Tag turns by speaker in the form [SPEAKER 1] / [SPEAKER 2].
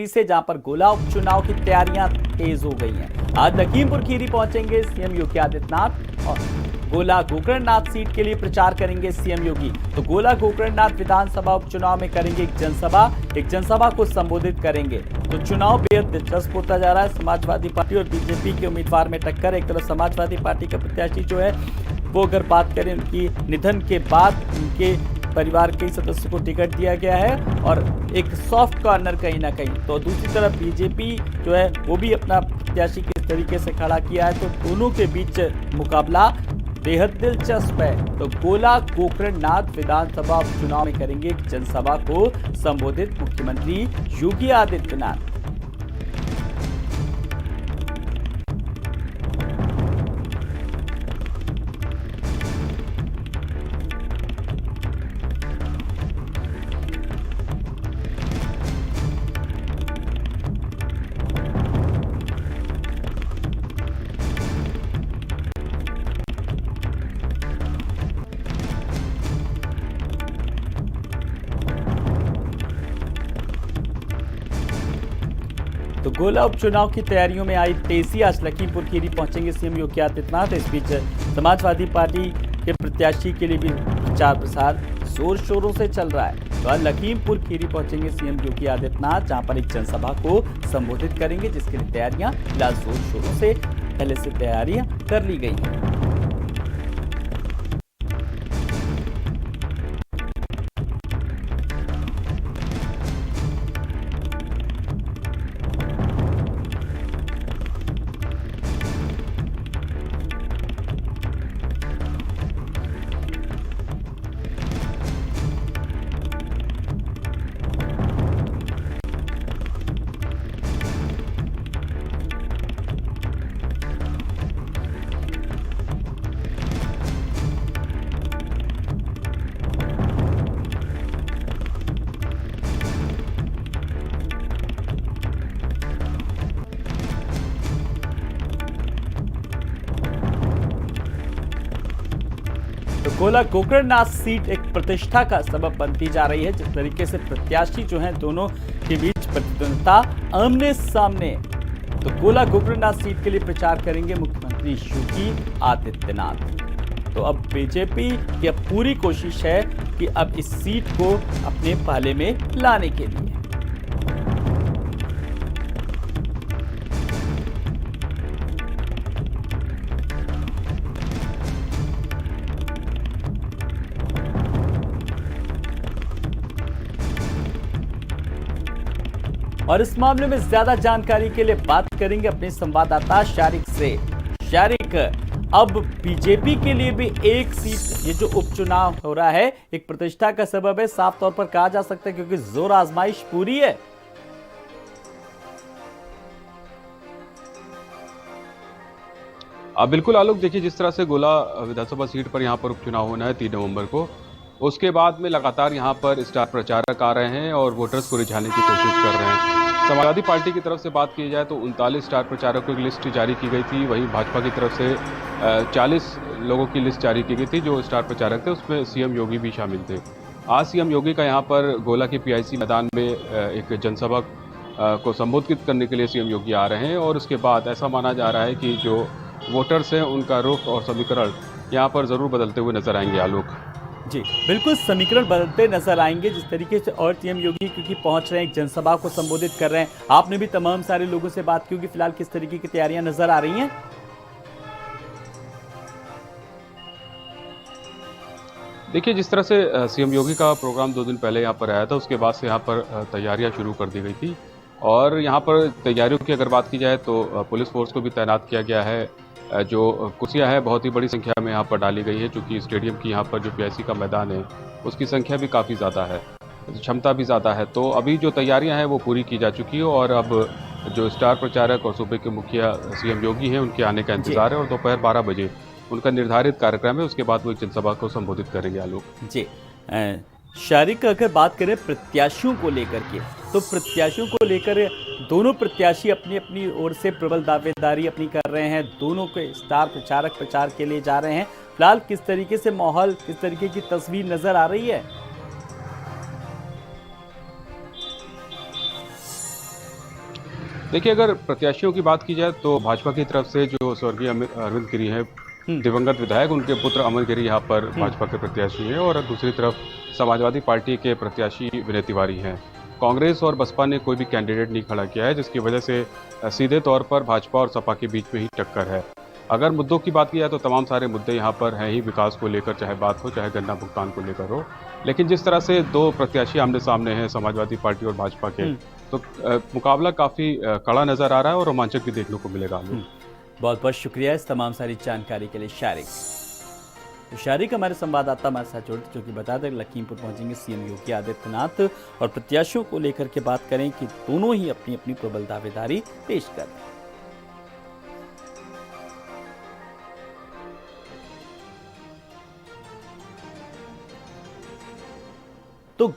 [SPEAKER 1] से जहां पर गोला उपचुनाव की तैयारियां तेज हो गई हैं। आज लखीमपुर खीरी पहुंचेंगे सीएम योगी आदित्यनाथ और गोला गोकरणनाथ सीट के लिए प्रचार करेंगे सीएम योगी। तो गोला गोकरणनाथ विधानसभा उपचुनाव में करेंगे एक जनसभा को संबोधित करेंगे। तो चुनाव बेहद दिलचस्प होता जा रहा है। समाजवादी पार्टी और बीजेपी के उम्मीदवार में टक्कर। एक तरफ समाजवादी पार्टी का प्रत्याशी जो है वो, अगर बात करें उनकी निधन के बाद उनके परिवार के सदस्य को टिकट दिया गया है और एक सॉफ्ट कॉर्नर कहीं ना कहीं, तो दूसरी तरफ बीजेपी जो है वो भी अपना प्रत्याशी किस तरीके से खड़ा किया है। तो दोनों के बीच मुकाबला बेहद दिलचस्प है। तो गोला गोकरणनाथ विधानसभा उपचुनाव में करेंगे एक जनसभा को संबोधित मुख्यमंत्री योगी आदित्यनाथ। तो गोला उपचुनाव की तैयारियों में आई तेजी। आज लखीमपुर खीरी पहुंचेंगे सीएम योगी आदित्यनाथ। इस बीच समाजवादी पार्टी के प्रत्याशी के लिए भी प्रचार प्रसार जोर शोरों से चल रहा है। तो आज लखीमपुर खीरी पहुंचेंगे सीएम योगी आदित्यनाथ, जहां पर एक जनसभा को संबोधित करेंगे, जिसके लिए तैयारियां फिलहाल जोर शोरों से पहले से तैयारियां कर ली गई हैं। तो गोला गोकरणनाथ सीट एक प्रतिष्ठा का सबब बनती जा रही है। जिस तरीके से प्रत्याशी जो हैं दोनों के बीच प्रतिद्वंदिता आमने सामने। तो गोला गोकरणनाथ सीट के लिए प्रचार करेंगे मुख्यमंत्री योगी आदित्यनाथ। तो अब बीजेपी की अब पूरी कोशिश है कि अब इस सीट को अपने पाले में लाने के लिए। और इस मामले में ज्यादा जानकारी के लिए बात करेंगे अपने संवाददाता शारिक से। शारिक, अब बीजेपी के लिए भी एक सीट, ये जो उपचुनाव हो रहा है, एक प्रतिष्ठा का सबब है, साफ तौर पर कहा जा सकता है, क्योंकि जोर आजमाइश पूरी है।
[SPEAKER 2] बिल्कुल आलोक, देखिए जिस तरह से गोला विधानसभा सीट पर यहाँ पर उपचुनाव होना है 3 नवंबर को, उसके बाद में लगातार यहाँ पर स्टार प्रचारक आ रहे हैं और वोटर्स को रिझाने की कोशिश कर रहे हैं। समाजवादी पार्टी की तरफ से बात की जाए तो 39 स्टार प्रचारकों की लिस्ट जारी की गई थी। वहीं भाजपा की तरफ से 40 लोगों की लिस्ट जारी की गई थी जो स्टार प्रचारक थे, उसमें सीएम योगी भी शामिल थे। आज सीएम योगी का यहाँ पर गोला के पीआईसी मैदान में एक जनसभा को संबोधित करने के लिए सीएम योगी आ रहे हैं और उसके बाद ऐसा माना जा रहा है कि जो वोटर्स हैं उनका रुख और समीकरण यहाँ पर जरूर बदलते हुए नजर आएंगे आलोक।
[SPEAKER 1] जी बिल्कुल, समीकरण बदलते नजर आएंगे जिस तरीके से। और सीएम योगी क्योंकि पहुंच रहे हैं, एक जनसभा को संबोधित कर रहे हैं। आपने भी तमाम सारे लोगों से बात की होगी, फिलहाल किस तरीके की तैयारियां नजर आ रही हैं?
[SPEAKER 2] देखिए जिस तरह से सीएम योगी का प्रोग्राम 2 दिन पहले यहाँ पर आया था, उसके बाद से यहाँ पर तैयारियां शुरू कर दी गई थी। और यहाँ पर तैयारियों की अगर बात की जाए तो पुलिस फोर्स को भी तैनात किया गया है। जो कुर्सियां हैं बहुत ही बड़ी संख्या में यहाँ पर डाली गई है, चूँकि स्टेडियम की यहाँ पर जो पीआईसी का मैदान है उसकी संख्या भी काफ़ी ज़्यादा है, क्षमता भी ज़्यादा है। तो अभी जो तैयारियां हैं वो पूरी की जा चुकी है और अब जो स्टार प्रचारक और सूबे के मुखिया सीएम योगी हैं उनके आने का इंतजार है और दोपहर 12 बजे उनका निर्धारित कार्यक्रम है, उसके बाद वो एक जनसभा को संबोधित करेंगे आलोक।
[SPEAKER 1] जी शारिक, अगर बात करें प्रत्याशियों को लेकर के, तो प्रत्याशियों को लेकर दोनों प्रत्याशी अपनी अपनी ओर से प्रबल दावेदारी अपनी कर रहे हैं। दोनों के स्टार प्रचारक प्रचार के लिए जा रहे हैं। फिलहाल किस तरीके से माहौल, किस तरीके की तस्वीर नजर आ रही है?
[SPEAKER 2] देखिए, अगर प्रत्याशियों की बात की जाए तो भाजपा की तरफ से जो स्वर्गीय अरविंद गिरी हैं, दिवंगत विधायक, उनके पुत्र अमर गिरी यहाँ पर भाजपा के प्रत्याशी हैं और दूसरी तरफ समाजवादी पार्टी के प्रत्याशी विनय तिवारी हैं। कांग्रेस और बसपा ने कोई भी कैंडिडेट नहीं खड़ा किया है, जिसकी वजह से सीधे तौर पर भाजपा और सपा के बीच में ही टक्कर है। अगर मुद्दों की बात की जाए तो तमाम सारे मुद्दे यहाँ पर हैं ही, विकास को लेकर चाहे बात हो, चाहे गन्ना भुगतान को लेकर हो। लेकिन जिस तरह से दो प्रत्याशी आमने-सामने हैं समाजवादी पार्टी और भाजपा के, तो मुकाबला काफ़ी कड़ा नज़र आ रहा है और रोमांचक भी देखने को मिलेगा हमें।
[SPEAKER 1] बहुत बहुत शुक्रिया इस तमाम सारी जानकारी के लिए शारिक। तो शारिक हमारे संवाददाता हमारे साथ जुड़े, जो कि बता दें लखीमपुर पहुंचेंगे सीएम योगी आदित्यनाथ और प्रत्याशियों को लेकर के बात करें कि दोनों ही अपनी अपनी प्रबल दावेदारी पेश कर रहे हैं। तो